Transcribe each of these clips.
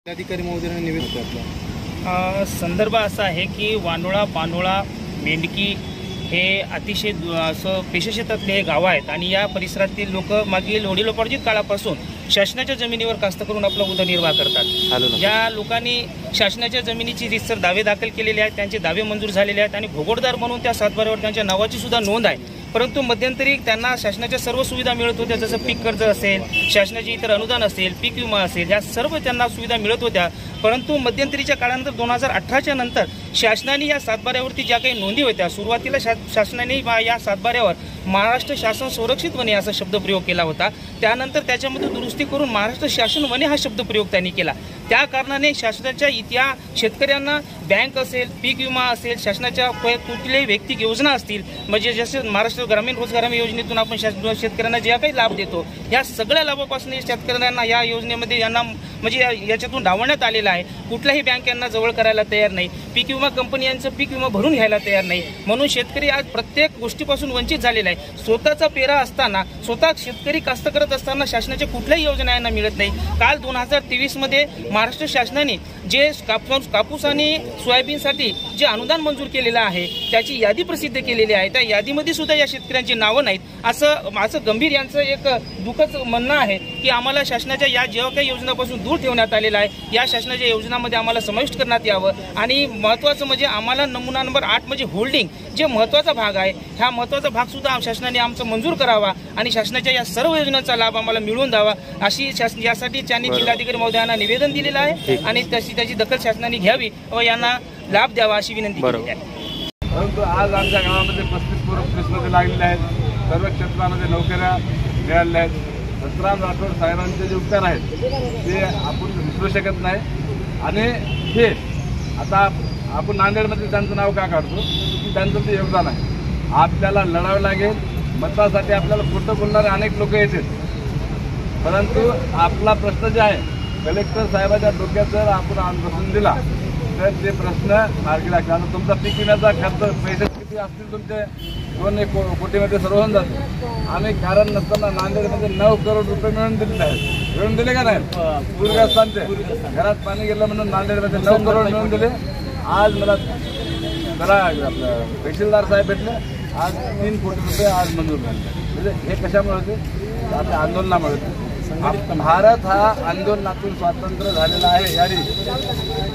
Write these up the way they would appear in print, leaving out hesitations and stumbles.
जिल्हाधिकारी महोदयांना निवेदन आपला संदर्भ असा आहे की वानोळा पानोळा मेंढकी हे अतिशय असं पेशशेतातले हे गाव आहेत आणि या परिसरातील लोक मागील वडिलोपार्जित काळापासून शासनाच्या जमिनीवर कास्त करून आपला उदरनिर्वाह करतात। या लोकांनी शासनाच्या जमिनीची रीतसर दावे दाखल केलेले आहेत, त्यांचे दावे मंजूर झालेले आहेत आणि भोगोडदार म्हणून त्या सातबाऱ्यावर त्यांच्या नावाची सुद्धा नोंद आहे। परंतु मध्यंतरी त्यांना शासनाच्या सर्व सुविधा मिळत होत्या, जसं पीक कर्ज असेल, शासनाचे इतर अनुदान असेल, पीक विमा असेल, या सर्व त्यांना सुविधा मिळत होत्या। परंतु मध्यंतरीच्या काळानंतर 2018च्या नंतर शासनाने या सातबाऱ्यावरती ज्या काही नोंदी होत्या, सुरुवातीला शासनाने या सातबाऱ्यावर महाराष्ट्र शासन संरक्षित वने असा शब्दप्रयोग केला होता। त्यानंतर त्याच्यामध्ये दुरुस्ती करून महाराष्ट्र शासन वने हा शब्दप्रयोग त्यांनी केला। त्या कारणाने शासनाच्या या शेतकऱ्यांना बँक असेल, पीक विमा असेल, शासनाच्या कुठल्याही वैयक्तिक योजना असतील, म्हणजे जसे महाराष्ट्र ग्रामीण रोजगार हमी योजनेतून आपण शेतकऱ्यांना जे काही लाभ देतो, या सगळ्या लाभापासून शेतकऱ्यांना या योजनेमध्ये यांना म्हणजे याच्यातून डावण्यात आलेला आहे। कुठल्याही बँक यांना जवळ करायला तयार नाही, पीक विमा कंपनी यांचं पीक विमा भरून घ्यायला तयार नाही, म्हणून शेतकरी आज प्रत्येक गोष्टीपासून वंचित झालेला आहे। स्वतःचा पेरा असताना, स्वतः शेतकरी कास्त करत असताना शासनाच्या कुठल्याही योजना यांना मिळत नाही। काल 2023 मध्ये महाराष्ट्र शासनाने जे कापूस आणि सोयाबीनसाठी जे अनुदान मंजूर केलेलं आहे त्याची यादी प्रसिद्ध केलेली आहे। त्या यादीमध्ये सुद्धा या शेतकऱ्यांची नावं नाहीत, असं गंभीर यांचं एक दुःखद म्हणणं आहे की आम्हाला शासनाच्या या जेव्हा काही योजनापासून दूर ठेवण्यात आलेला आहे, या शासनाच्या योजनामध्ये आम्हाला समाविष्ट करण्यात यावं। आणि महत्त्वाचं म्हणजे आम्हाला नमुना नंबर 8 म्हणजे होल्डिंग जे महत्त्वाचा भाग आहे, हा महत्त्वाचा भाग सुद्धा शासनाने आमचा मंजूर करावा आणि शासनाच्या या सर्व योजनांचा लाभ आम्हाला मिळवून द्यावा, अशी यासाठी त्यांनी जिल्हाधिकारी महोदयांना निवेदन दिलेलं आहे आणि त्याची दखल शासनाने घ्यावी व यांना लाभ द्यावा अशी विनंती केली आहे। परंतु आज आमच्या गावामध्ये 35 पोरं पोलीसमध्ये लागलेले आहेत, सर्व क्षेत्रामध्ये नोकऱ्या मिळालेल्या आहेत। दत्तराम राठोड साहेबांचे जे उपचार आहेत ते आपण विसरू शकत नाही आणि हे आता आपण नांदेडमध्ये त्यांचं नाव का काढतो की त्यांचं ते योगदान आहे। आपल्याला लढावं लागेल, मतासाठी आपल्याला खोटं बोलणारे अनेक लोक येतील, परंतु आपला प्रश्न जे आहे कलेक्टर साहेबांच्या डोक्यात जर आपण बसून दिला तर ते प्रश्न मार्गी लागतात। आता तुमचा पीक विम्याचा खर्च पैसे किती असतील तुमचे 2-1 कोटीमध्ये सर्व होऊन जाते। आम्ही कारण नसताना नांदेडमध्ये 9 करोड रुपये मिळून दिलेले आहेत, मिळून दिले का नाही? पूरग्रस्तांचे घरात पाणी गेलं म्हणून नांदेडमध्ये 9 करोड मिळून दिले। आज मला आपलं तहसीलदार साहेब भेटले, आज 3 कोटी रुपये आज मंजूर झाले। म्हणजे हे कशामुळे होते? आपल्या आंदोलनामुळे होते। भारत हा आंदोलनातून स्वातंत्र्य झालेला आहे। यारी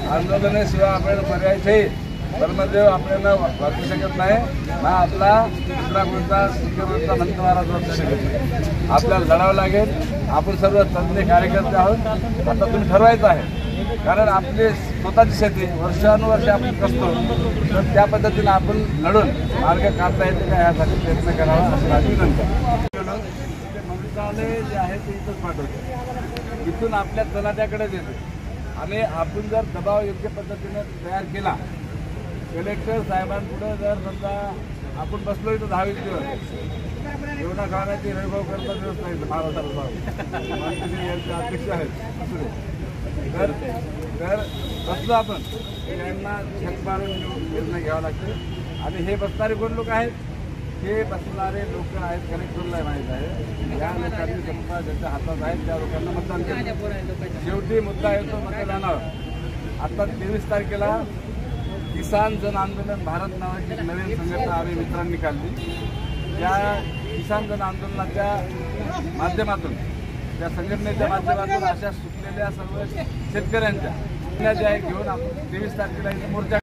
आंदोलनाशिवाय आपल्याला पर्याय धर्मदेव आपल्याला वाचू शकत नाही, ना आपला दुसरा कोणता सिक्युरिटीचा मंत्र महाराज वाचू शकत नाही। आपल्याला लढावं लागेल। आपण सर्व तज्ञ कार्यकर्ते आहोत। आता तुम्ही ठरवायचं आहे, कारण आपली स्वतःची शेती वर्षानुवर्ष आपण करतो, तर त्या पद्धतीने आपण लढून मार्ग काढता येते का यासाठी प्रयत्न करावा असं माझी विनंती आहे। मंत्रालय जे आहे ते इथंच पाठवते, इथून आपल्या तलाट्याकडे देते आणि आपण जर दबाव योग्य पद्धतीने तयार केला, कलेक्टर साहेबांपुढे जर समजा आपण बसलो इथं 10-20 दिवस एवढा खाण्याची वैभव करता दिवस नाही महाराष्ट्राला यांचे अध्यक्ष आहेत, तर बसलो आपण यांना छत मारून निर्णय घ्यावा लागते। आणि हे बसणारे कोण लोक आहेत? हे बसणारे लोक आहेत, कलेक्टरला माहीत आहे, या लोकांनी सत्ता ज्याच्या हातात आहेत त्या लोकांना मतदान केलं। शेवटी मुद्दा येतो मतदानावर। आता 23 तारखेला किसान जन आंदोलन भारत नावाची नवीन संघटना आम्ही मित्रांनी काढली। त्या किसान जन आंदोलनाच्या माध्यमातून, त्या संघटनेच्या माध्यमातून अशा सुटलेल्या सर्व शेतकऱ्यांच्या ज्या घेऊन आपण 23 तारखेला इथे मोर्चा